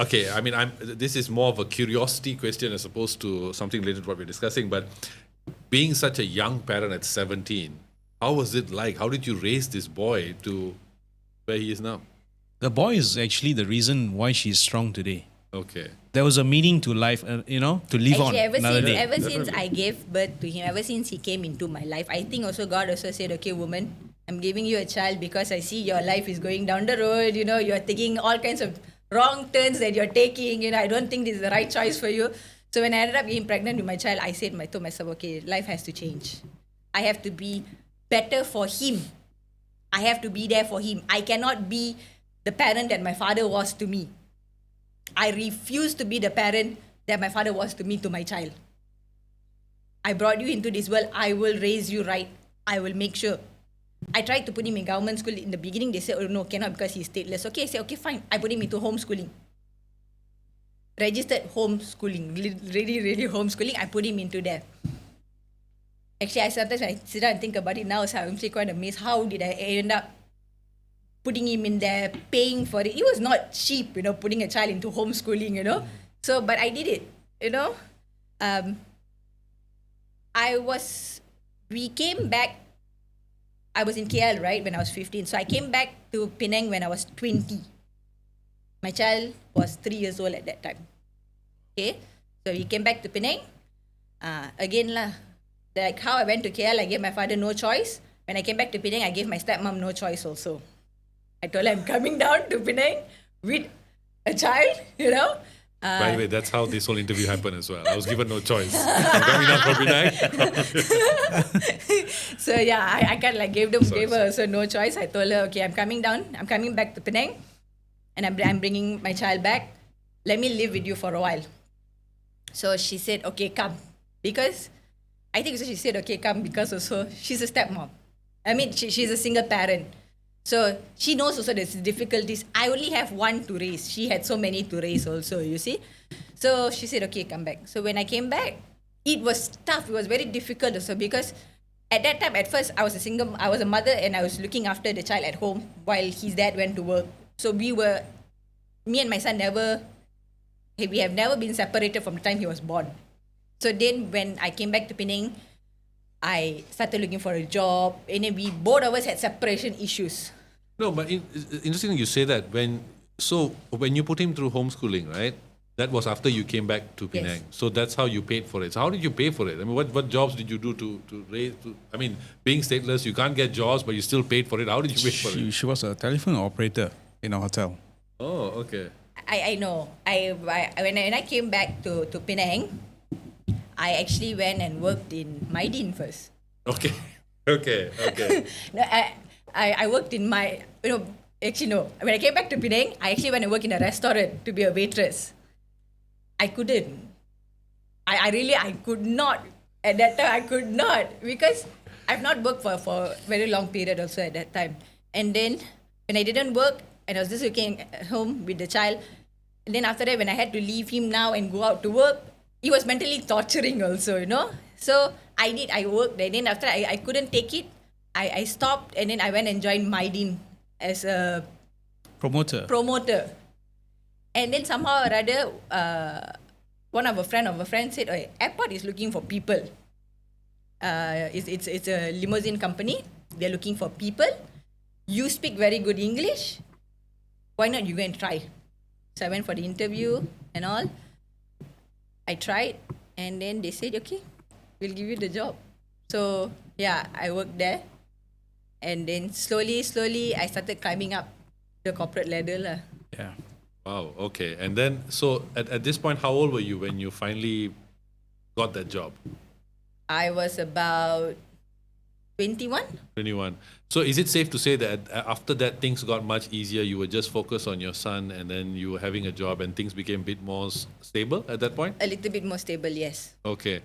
Okay, I mean, this is more of a curiosity question as opposed to something related to what we're discussing. But being such a young parent at 17, how was it like? How did you raise this boy to where he is now? The boy is actually the reason why she's strong today. Okay. There was a meaning to life, to live on Actually, another day. ever since Definitely. I gave birth to him, ever since he came into my life, I think also God also said, okay, woman, I'm giving you a child because I see your life is going down the road. You're taking all kinds of wrong turns that you're taking. I don't think this is the right choice for you. So when I ended up getting pregnant with my child, I told myself, okay, life has to change. I have to be better for him. I have to be there for him. I cannot be the parent that my father was to me. I refuse to be the parent that my father was to me, to my child. I brought you into this world. I will raise you right. I will make sure. I tried to put him in government school. In the beginning, they said, oh no, cannot because he's stateless. Okay, I said, okay, fine. I put him into homeschooling. Registered homeschooling. Really, really homeschooling. I put him into there. Actually, sometimes when I sit down and think about it now, so I'm actually quite amazed. How did I end up putting him in there, paying for it? It was not cheap, putting a child into homeschooling, So, but I did it, we came back. I was in KL, right, when I was 15. So I came back to Penang when I was 20. My child was 3 years old at that time. Okay, so we came back to Penang. Again lah, like how I went to KL, I gave my father no choice. When I came back to Penang, I gave my stepmom no choice also. I told her I'm coming down to Penang with a child, By the way, that's how this whole interview happened as well. I was given no choice. I'm coming down from Penang. So yeah, I kind of like gave her also no choice. I told her, okay, I'm coming back to Penang, and I'm bringing my child back. Let me live with you for a while. So she said, okay, come. Because I think so she said, okay, come, because also she's a stepmom. I mean, she's a single parent. So she knows also there's difficulties. I only have one to raise. She had so many to raise also, you see. So she said, okay, come back. So when I came back, it was tough. It was very difficult also because at that time, at first, I was a mother and I was looking after the child at home while his dad went to work. So me and my son we have never been separated from the time he was born. So then when I came back to Penang, I started looking for a job, and then both of us had separation issues. No, but interesting you say that. When you put him through homeschooling, right? That was after you came back to Penang. Yes. So that's how you paid for it. So how did you pay for it? I mean, what jobs did you do to raise? I mean, being stateless, you can't get jobs, but you still paid for it. How did you pay for it? She was a telephone operator in a hotel. Oh, okay. I know. When I came back to Penang, I actually went and worked in Maidin first. Okay. No, I worked in actually no. When I came back to Penang, I actually went and worked in a restaurant to be a waitress. I couldn't. I could not. At that time, I could not because I've not worked for a very long period also at that time. And then when I didn't work and I was just working at home with the child, and then after that, when I had to leave him now and go out to work, it was mentally torturing also, So I worked, and then after I couldn't take it, I stopped, and then I went and joined Maidin as a Promoter. And then somehow or other, one of a friend said, oh, airport is looking for people. It's a limousine company. They're looking for people. You speak very good English. Why not you go and try? So I went for the interview and all. I tried, and then they said, okay, we'll give you the job. So yeah, I worked there. And then slowly, I started climbing up the corporate ladder lah. Yeah. Wow. Okay. And then, so at this point, how old were you when you finally got that job? I was about 21. 21. So is it safe to say that after that things got much easier? You were just focused on your son, and then you were having a job, and things became a bit more stable at that point? A little bit more stable, yes. Okay.